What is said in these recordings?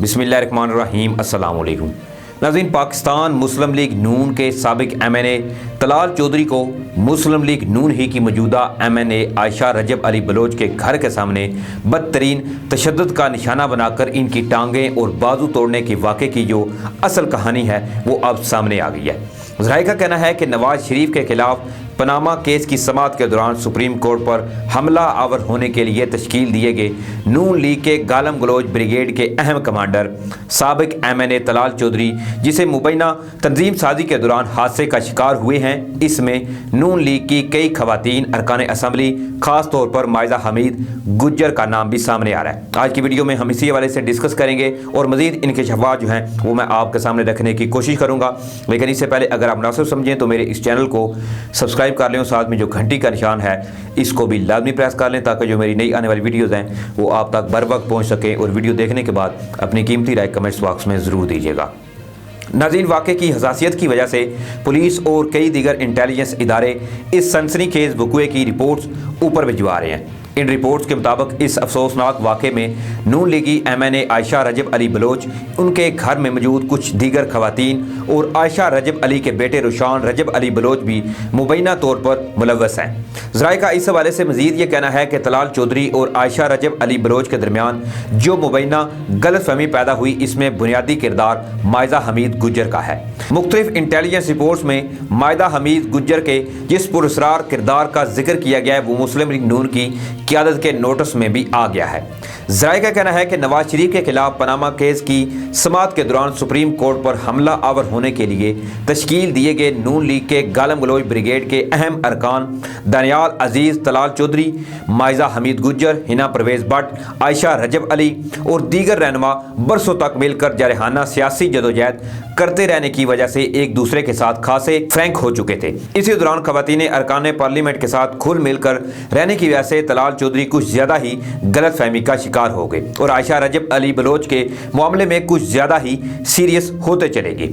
बिस्मिल्लाहिर्रहमानिर्रहीम। अस्सलाम वालेकुम नाज़रीन, पाकिस्तान मुस्लिम लीग नून के साबिक MNA तलाल चौधरी को मुस्लिम लीग नून ही की मौजूदा MNA आयशा रजब अली बलोच के घर के सामने बदतरीन तशद्दुद का निशाना बनाकर इनकी टांगें और बाजू तोड़ने के वाक़े की जो असल कहानी है वो अब सामने आ गई है। ज़राए का कहना है कि नवाज शरीफ के खिलाफ पनामा केस की समाअत के दौरान सुप्रीम कोर्ट पर हमला आवर होने के लिए तश्कील दिए गए नून लीग के गालम गलोच ब्रिगेड के अहम कमांडर साबिक MNA तलाल चौधरी, जिसे मुबैना तंजीम साजी के दौरान हादसे का शिकार हुए हैं, इसमें नून लीग की कई खवातीन अरकान असम्बली, खास तौर पर मायजा हमीद गुज्जर का नाम भी सामने आ रहा है। आज की वीडियो में हम इसी हवाले से डिस्कस करेंगे और मजीद इनके शवाब जो हैं वो मैं आपके सामने रखने की कोशिश करूँगा। लेकिन इससे पहले अगर आप मुनासिब समझें तो मेरे इस चैनल को सब्सक्राइब कर लें और साथ में जो घंटी का निशान है इसको भी लाजमी प्रेस कर लें, ताकि जो मेरी नई आने वाली वीडियोज़ हैं वो आप तक बर वक्त पहुँच सकें। और वीडियो देखने के बाद अपनी कीमती राय कमेंट्स बॉक्स में ज़रूर दीजिएगा। नाज़रीन, वाक़े की हसासियत की वजह से पुलिस और कई दीगर इंटेलिजेंस इदारे इस सनसनीखेज़ वक़ूए की रिपोर्ट्स ऊपर भिजवा रहे हैं। इन रिपोर्ट्स के मुताबिक इस अफसोसनाक वाक़े में नून लीगी MNA आयशा रजब अली बलोच, उनके घर में मौजूद कुछ दीगर खवातीन और आयशा रजब अली के बेटे रुशान रजब अली बलोच भी मुबैना तौर पर मुलव्वस हैं। ज़राए का इस हवाले से मज़ीद ये कहना है कि तलाल चौधरी और आयशा रजब अली बलोच के दरमियान जो मुबैना गलतफहमी पैदा हुई, इसमें बुनियादी किरदार मायजा हमीद गुज्जर का है। मुख्तलिफ इंटेलिजेंस रिपोर्ट्स में मायदा हमीद गुज्जर के जिस पुरस्कार किरदार का जिक्र किया गया है वो मुस्लिम लीग नून की क़यादत के नोटिस में भी आ गया है। ज़राए का कहना है कि नवाज शरीफ के खिलाफ पनामा केस की समाअत के दौरान सुप्रीम कोर्ट पर हमला आवर होने के लिए तश्कील दिए गए नून लीग के गालम गलोच ब्रिगेड के अहम अरकान दनियाल अजीज़, तलाल चौधरी, मायजा हमीद गुज्जर, हिना परवेज़ भट्ट, आयशा रजब अली और दीगर रहनुमा बरसों तक मिलकर जारहाना सियासी जदोजहद करते रहने की वजह से एक दूसरे के साथ खासे फ्रैंक हो चुके थे। इसी दौरान खवातीन अरकान पार्लियामेंट के साथ खुल मिलकर रहने की वजह से तलाल चौधरी कुछ ज़्यादा ही गलत फहमी का शिकार हो गए और आयशा रजब अली बलोच के मामले में कुछ ज़्यादा ही सीरियस होते चले गए।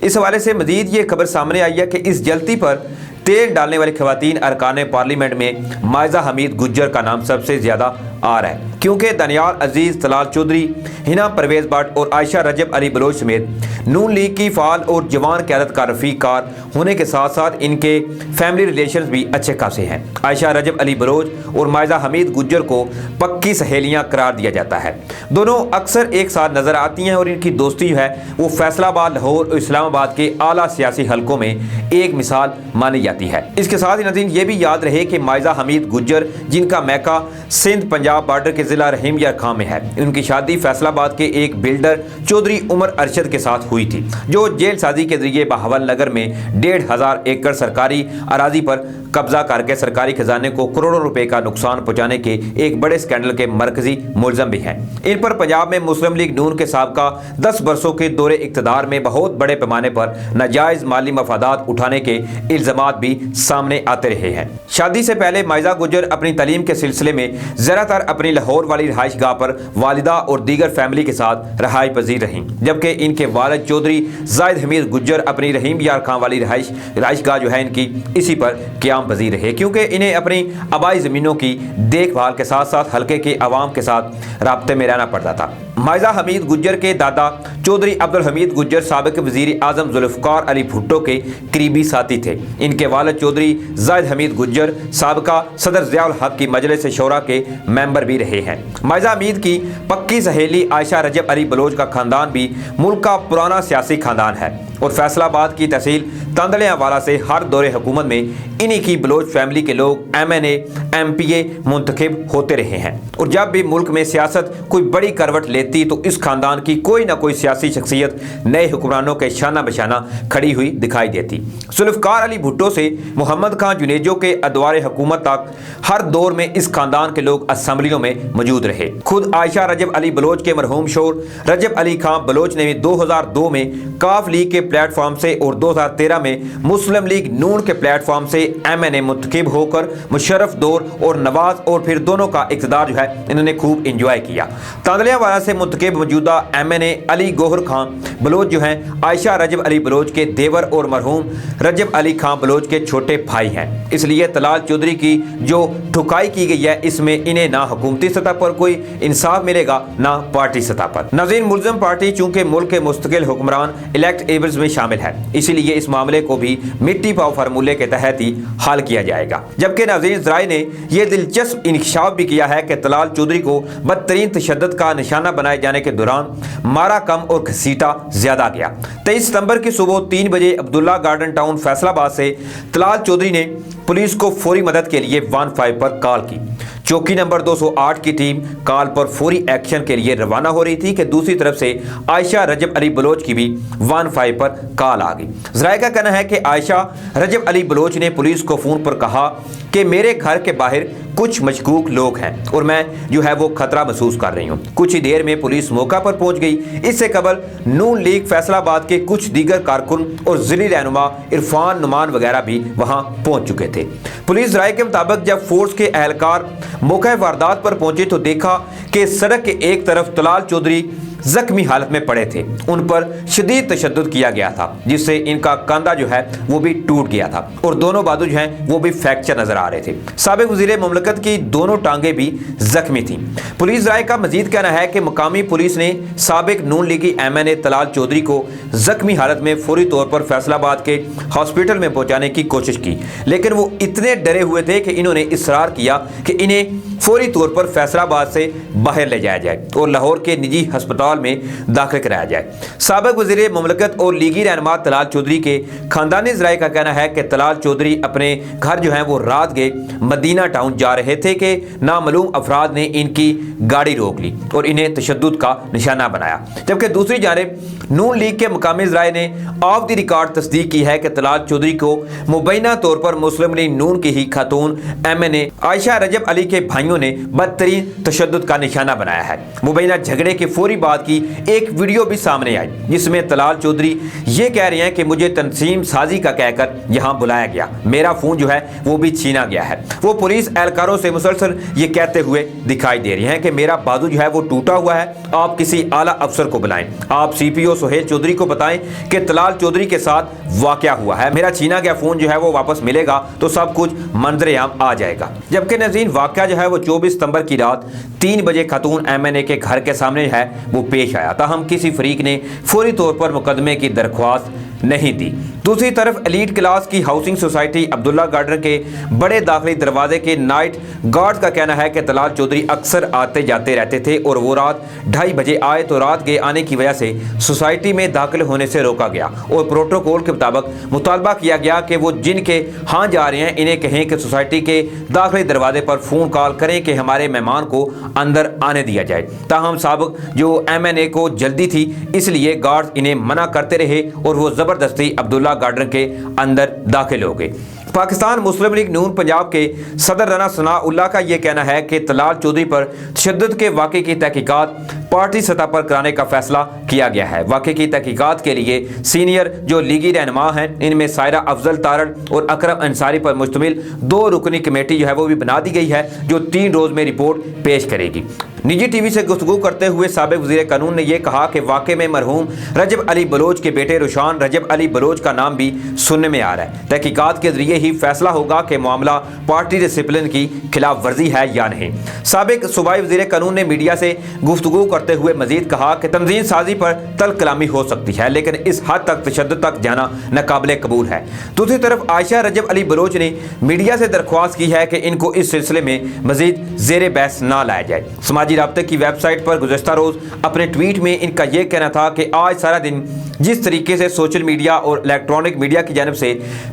इस हवाले से मजीद ये खबर सामने आई है कि इस जल्दी पर तेल डालने वाली खवातीन अरकान पार्लियामेंट में मायजा हमीद गुज्जर का नाम सबसे ज़्यादा आ रहा है, क्योंकि दनियाल अजीज़, तलाल चौधरी, हिना परवेज़ भट्ट और आयशा रजब अली बलोच समेत नून लीग की फ़ाल और जवान क़यादत का रफ़ीक कार होने के साथ साथ इनके फैमिली रिलेशंस भी अच्छे खासे हैं। आयशा रजब अली बलोच और मायजा हमीद गुज्जर को पक्की सहेलियां करार दिया जाता है। दोनों अक्सर एक साथ नज़र आती हैं और इनकी दोस्ती जो है वो फैसलाबाद, लाहौर और इस्लामाबाद के आला सियासी हलकों में एक मिसाल मानी जाती है। इसके साथ ही नाज़रीन ये भी याद रहे कि मायजा हमीद गुज्जर, जिनका मैका सिंध पंजाब बॉर्डर के ज़िला रहीम यार खां में है, उनकी शादी फैसलाबाद के एक बिल्डर चौधरी उमर अरशद के साथ हुई थी, जो जेल साजी के जरिए बहावल नगर में 1,500 एकड़ सरकारी अराजी पर कब्जा करके सरकारी खजाने को करोड़ों रुपए का नुकसान पहुंचाने के एक बड़े स्कैंडल के मरकजी मुलजम भी हैं। इन पर पंजाब में मुस्लिम लीग नून के साबका 10 बरसों के दौरे इक़्तिदार में बहुत बड़े पैमाने पर नाजायज माली मफादात उठाने के इल्जामात भी सामने आते रहे हैं। शादी से पहले मायजा गुज्जर अपनी तालीम के सिलसिले में ज़्यादातर अपनी लाहौर वाली रहाइश गाह पर वालिदा और दीगर फैमिली के साथ रहाई पजीर रहीं, जबकि इनके वालिद चौधरी जाहिद हमीद गुज्जर अपनी रहीम यार खां वाली रहाइश गाह जो है इनकी इसी पर क़याम पजीर रहे, क्योंकि इन्हें अपनी आबाई ज़मीनों की देखभाल के साथ साथ हल्के के अवाम के साथ राब्ते में रहना पड़ता था। मायजा हमीद गुज्जर के दादा चौधरी अब्दुल हमीद गुज्जर साबिक वज़ीर आज़म जुल्फ़िकार अली भुट्टो के करीबी साथी थे। इनके वालिद चौधरी जाहिद हमीद गुज्जर साबिका सदर ज़िया उल हक़ की मजलिस शूरा के मेंबर भी रहे हैं। मायजा हमीद की पक्की सहेली आयशा रजब अली बलोच का ख़ानदान भी मुल्क का पुराना सियासी ख़ानदान है और फैसलाबाद की तहसील तांदलियावाला से हर दौरे हुकूमत में इन्हीं की बलोच फैमिली के लोग MNA MPA मुंतखब होते रहे हैं और जब भी मुल्क में सियासत कोई बड़ी करवट लेती तो इस खानदान की कोई ना कोई सियासी शख्सियत नए हुक्मरानों के शाना बशाना खड़ी हुई दिखाई देती। जुल्फ़िकार अली भुट्टो से मोहम्मद खां जुनेजो के अदवार हुकूमत तक हर दौर में इस खानदान के लोग असम्बलियों में मौजूद रहे। खुद आयशा रजब अली बलोच के मरहूम शोर रजब अली खां बलोच ने 2002 में काफ लीग के प्लेटफॉर्म से और 2013 में मुस्लिम लीग नून के प्लेटफॉर्म से MNA मुंतखब होकर मुशर्रफ दौर और नवाज और फिर दोनों का इक़्तिदार जो है इन्होंने खूब इंजॉय किया। तांदलियावाला से मुंतखब मौजूदा MNA अली गौहर खान बलोच जो हैं आयशा रजब अली बलोच के देवर और मरहूम रजब अली खान बलोच के छोटे भाई हैं। इसलिए तलाल चौधरी की जो ठुकाई की गई है इसमें इन्हें ना हुकूमती सतह पर कोई इंसाफ मिलेगा ना पार्टी सतह पर। नाज़रीन, मुल्ज़िम पार्टी चूंकि मुल्क के मुस्तकिल हुक्मरान इलेक्टेबल्स में शामिल है, इसीलिए इस मामले को भी मिट्टी पाव फार्मूले के तहत ही हल किया जाएगा। जबकि नाज़रीन, ज़राए ने यह दिलचस्प इंकशाफ भी किया है कि तलाल चौधरी को बदतरीन तशद्दुद का निशाना बनाए जाने के दौरान मारा कम और घसीटा ज्यादा गया। 23 सितंबर की सुबह 3 बजे अब्दुल्ला गार्डन टाउन फैसलाबाद से तलाल चौधरी ने पुलिस को फौरी मदद के लिए 15 पर कॉल की। चौकी नंबर 208 की टीम कॉल पर फौरी एक्शन के लिए रवाना हो रही थी कि दूसरी तरफ से आयशा रजब अली बलोच की भी 15 पर कॉल आ गई। ज़राए का कहना है कि आयशा रजब अली बलोच ने पुलिस को फ़ोन पर कहा कि मेरे घर के बाहर कुछ मशकूक लोग हैं और मैं जो है वो खतरा महसूस कर रही हूँ। कुछ ही देर में पुलिस मौका पर पहुंच गई। इससे कबल नून लीग फैसलाबाद के कुछ दीगर कारकुन और ज़िली रहनुमा इरफान नुमान वगैरह भी वहां पहुंच चुके थे। पुलिस राय के मुताबिक जब फोर्स के एहलकार मौका वारदात पर पहुंचे तो देखा कि सड़क के एक तरफ तलाल चौधरी जख्मी हालत में पड़े थे। उन पर शदीद तशद्दुद किया गया था जिससे इनका कंधा जो है वो भी टूट गया था और दोनों बाजू जो हैं वो भी फ्रैक्चर नजर आ रहे थे। साबिक वज़ीर मुमलकत की दोनों टांगें भी जख्मी थीं। पुलिस राय का मजीद कहना है कि मकामी पुलिस ने साबिक नून लीगी MNA तलाल चौधरी को जख्मी हालत में फौरी तौर पर फैसलाबाद के हॉस्पिटल में पहुंचाने की कोशिश की, लेकिन वो इतने डरे हुए थे कि इन्होंने इसरार किया कि इन्हें फौरी तौर पर फैसलाबाद से बाहर ले जाया जाए और लाहौर के निजी अस्पताल में दाखिल कराया जाए। साबिक वज़ीर मुमलकत और लीगी रहनुमा तलाल चौधरी के खानदानी ज़राए का कहना है कि तलाल चौधरी अपने घर जो है वो रात गए मदीना टाउन जा रहे थे कि नामालूम अफराद ने इनकी गाड़ी रोक ली और इन्हें तशद्दुद का निशाना बनाया। जबकि दूसरी जानिब नून लीग के मकामी ज़राए ने ऑफ द रिकॉर्ड तस्दीक की है कि तलाल चौधरी को मुबैना तौर पर मुस्लिम लीग नून की ही खातून MNA आयशा रजब अली के भाइयों ने बदतरीन तशद्दुद का निशाना बनाया है। मुबैना झगड़े के फौरी बाद की एक वीडियो भी सामने आई जिसमें तलाल चौधरी ये कह रहे हैं कि मुझे तंजीम साजी का कहकर यहाँ बुलाया गया, मेरा फोन जो है वो भी छीना गया है। वो पुलिस एहलकारों से मुसलसल ये कहते हुए दिखाई दे रही हैं कि मेरा बाजू जो है वो टूटा हुआ है, आप किसी आला अफसर को बुलाएं, आप CPO सुहेल चौधरी को बताएं कि तलाल चौधरी के साथ वाकया हुआ है, मेरा छीना गया फोन जो है वो वापस मिलेगा तो सब कुछ मंजरे आम आ जाएगा। जबकि नाज़रीन, वाकया जो है वो 24 सितंबर की रात 3 बजे खातून MNA के घर के सामने है वो पेश आया। ताहम किसी फरीक ने फौरी तौर पर मुकदमे की दरख्वास्त नहीं दी। दूसरी तरफ एलीट क्लास की हाउसिंग सोसाइटी अब्दुल्ला गार्डन के बड़े दाखिली दरवाजे के नाइट गार्ड का कहना है कि तलाल चौधरी अक्सर आते जाते रहते थे और वो रात 2:30 बजे आए तो रात गए आने की वजह से सोसाइटी में दाखिल होने से रोका गया और प्रोटोकॉल के मुताबिक मुतालबा किया गया कि वो जिनके हाँ जा रहे हैं इन्हें कहें कि सोसाइटी के दाखिली दरवाजे पर फ़ोन कॉल करें कि हमारे मेहमान को अंदर आने दिया जाए। ताहम साबिक जो MNA को जल्दी थी इसलिए गार्ड इन्हें मना करते रहे और वो ज़बरदस्ती अब्दुल्ला गार्डन के अंदर दाखिल हो गए। पाकिस्तान मुस्लिम लीग नून पंजाब के सदर राना सनाउल्लाह का यह कहना है कि तलाल चौधरी पर तशद्दुद के वाक़े की तहकीकात पार्टी सतह पर कराने का फैसला किया गया है। वाक़े की तहकीकात के लिए सीनियर जो लीगी रहनुमा हैं इनमें सायरा अफजल तारड़ और अकरम अंसारी पर मुश्तमिल 2 रुकनी कमेटी जो है वो भी बना दी गई है जो 3 रोज़ में रिपोर्ट पेश करेगी। निजी टीवी से गुफ्तगू करते हुए साबिक वज़ीर कानून ने यह कहा कि वाक़े में मरहूम रजब अली बलोच के बेटे रुशान रजब अली बलोच का नाम भी सुनने में आ रहा है। तहकीकात के जरिए ही फैसला होगा कि मामला पार्टी डिसिप्लिन की खिलाफ वर्जी है या नहीं। साबिक सूबाई वज़ीर कानून ने मीडिया से गुफ्तगू करते हुए मजीद कहा कि तंजीम साजी पर तल कलामी हो सकती है लेकिन इस हद तक तशद्दुद तक जाना नाकाबिले कबूल है। दूसरी तरफ आयशा रजब अली बलोच ने मीडिया से दरख्वास्त की है कि इनको इस सिलसिले में मजीद ज़ेरे बहस ना लाया जाए। समाजी राब्ते की वेबसाइट पर गुज़श्ता रोज़ अपने ट्वीट में इनका यह कहना था कि आज सारा दिन जिस तरीके से सोशल मीडिया और इलेक्ट्रॉनिक मीडिया की जानिब से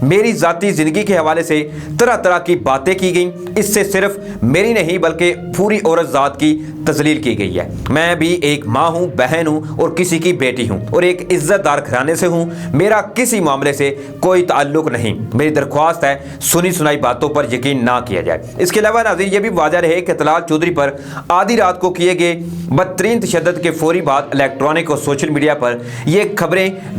मेरी ज़ाती ज़िंदगी के हवाले से तरह तरह की बातें की गई, इससे सिर्फ मेरी नहीं बल्कि पूरी औरत ज़ात की तज़लील की गई है। मैं भी एक माँ हूँ, बहन हूँ और किसी की बेटी हूँ और एक इज़्ज़तदार घराने से हूँ। मेरा किसी मामले से कोई ताल्लुक़ नहीं। मेरी दरख्वास्त है सुनी सुनाई बातों पर यकीन ना किया जाए। इसके अलावा नाज़रीन ये भी वाज़ह रहे कि तलाल चौधरी पर आधी रात को किए गए बदतरीन तशद्दुद के फौरी बाद इलेक्ट्रॉनिक और सोशल मीडिया पर यह खबरें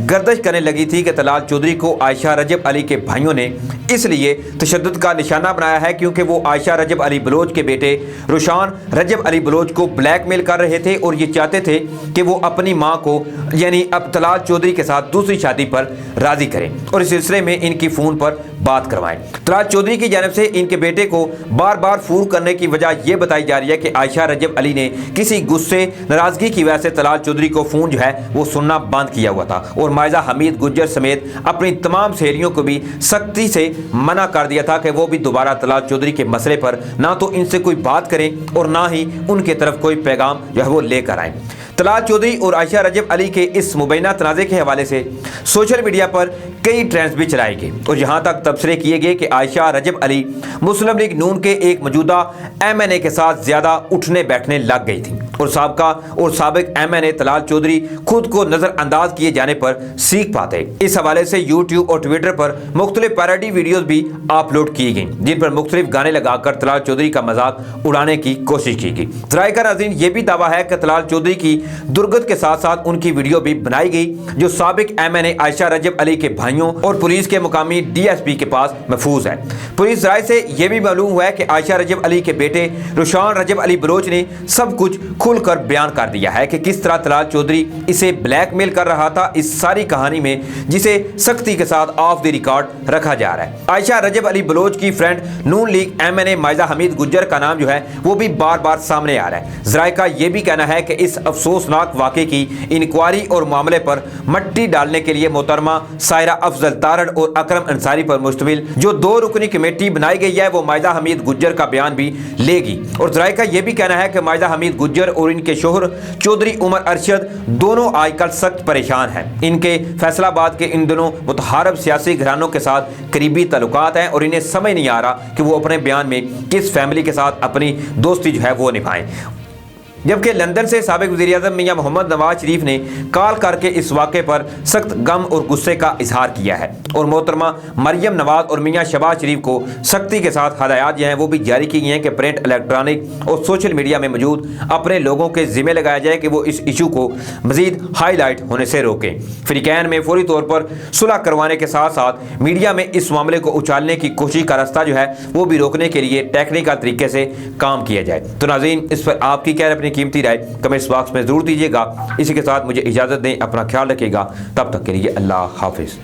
गर्दिश करने लगी थी कि तलाल चौधरी को आयशा रजब अली के भाइयों ने اس لیے تشدد کا نشانہ بنایا ہے کیونکہ وہ عائشہ رجب علی بلوچ کے بیٹے روشان رجب علی بلوچ کو بلیک میل کر رہے تھے اور یہ چاہتے تھے کہ وہ اپنی ماں کو یعنی اب طلال چودھری کے ساتھ دوسری شادی پر راضی کریں اور اس سلسلے میں ان کی فون پر بات کروائیں۔ طلال چودھری کی جانب سے ان کے بیٹے کو بار بار فون کرنے کی وجہ یہ بتائی جا رہی ہے کہ عائشہ رجب علی نے کسی غصے ناراضگی کی وجہ سے طلال چودھری کو فون جو ہے وہ سننا بند کیا ہوا تھا اور مائزہ حمید گجر سمیت اپنی تمام سہیلیوں کو بھی سختی سے منع کر دیا تھا کہ وہ بھی دوبارہ طلال چودھری کے مسئلے پر نہ تو ان سے کوئی بات کریں اور نہ ہی ان کی طرف کوئی پیغام جو ہے وہ لے کر آئیں۔ طلال چودھری اور عائشہ رجب علی کے اس مبینہ تنازع کے حوالے سے سوشل میڈیا پر کئی ٹرینڈز بھی چلائے گئے اور یہاں تک تبصرے کیے گئے کہ عائشہ رجب علی مسلم لیگ نون کے ایک موجودہ ایم این اے کے ساتھ زیادہ اٹھنے بیٹھنے لگ گئی تھی اور سابق ایم این اے طلال چودھری خود کو نظر انداز کیے جانے پر سیکھ پاتے۔ اس حوالے سے یوٹیوب اور ٹویٹر پر مختلف پیروڈی ویڈیوز بھی اپلوڈ کی گئیں جن پر مختلف گانے لگا کر طلال چودھری کا مذاق اڑانے کی کوشش کی گئی۔ ذرائع کا ناظرین یہ بھی دعویٰ ہے کہ طلال چودھری کی درگت کے ساتھ ساتھ ان کی ویڈیو بھی بنائی گئی جو سابق ایم این اے عائشہ رجب علی کے بھائیوں اور پولیس کے مقامی ڈی ایس پی کے پاس محفوظ ہے۔ پولیس ذرائع سے یہ بھی معلوم ہوا ہے کہ عائشہ رجب علی کے بیٹے روشان رجب علی بلوچ نے سب کچھ کھل کر بیان کر دیا ہے کہ کس طرح طلال چودھری اسے بلیک میل کر رہا تھا اس ساری کہانی میں، جسے سختی کے ساتھ آف دی ریکارڈ رکھا جا رہا ہے۔ عائشہ رجب علی بلوچ کی فرینڈ نون لیگ ایم این اے مائزہ حمید گجر کا نام جو ہے وہ بھی بار بار سامنے آ رہا ہے۔ ذرائع کا یہ بھی کہنا ہے کہ اس افسوسناک واقعے کی انکوائری اور معاملے پر مٹی ڈالنے کے لیے محترمہ سائرہ افضل تارڑ اور اکرم انصاری پر مشتمل جو 2 رکنی کمیٹی بنائی گئی ہے وہ مائزہ حمید گجر کا بیان بھی لے گی۔ اور ذرائع کا یہ بھی کہنا ہے کہ مائزہ حمید گجر اور ان کے شوہر چودھری عمر ارشد دونوں آج کل سخت پریشان ہیں۔ ان کے فیصل آباد کے ان دونوں متحارب سیاسی گھرانوں کے ساتھ قریبی تعلقات ہیں اور انہیں سمجھ نہیں آ رہا کہ وہ اپنے بیان میں کس فیملی کے ساتھ اپنی دوستی جو ہے وہ نبھائیں۔ جبکہ لندن سے سابق وزیر اعظم میاں محمد نواز شریف نے کال کر کے اس واقعے پر سخت غم اور غصے کا اظہار کیا ہے اور محترمہ مریم نواز اور میاں شہباز شریف کو سختی کے ساتھ ہدایات جو ہیں وہ بھی جاری کی گئی ہیں کہ پرنٹ، الیکٹرانک اور سوشل میڈیا میں موجود اپنے لوگوں کے ذمہ لگایا جائے کہ وہ اس ایشو کو مزید ہائی لائٹ ہونے سے روکیں۔ فریقین میں فوری طور پر صلح کروانے کے ساتھ ساتھ میڈیا میں اس معاملے کو اچھالنے کی کوشش کا راستہ جو ہے وہ بھی روکنے کے لیے ٹیکنیکل طریقے سے کام کیا جائے۔ تو ناظرین اس پر آپ کی کیا اپنی قیمتی رائے کمنٹس باکس میں ضرور دیجیے گا۔ اسی کے ساتھ مجھے اجازت دیں، اپنا خیال رکھیے گا، تب تک کے لیے اللہ حافظ۔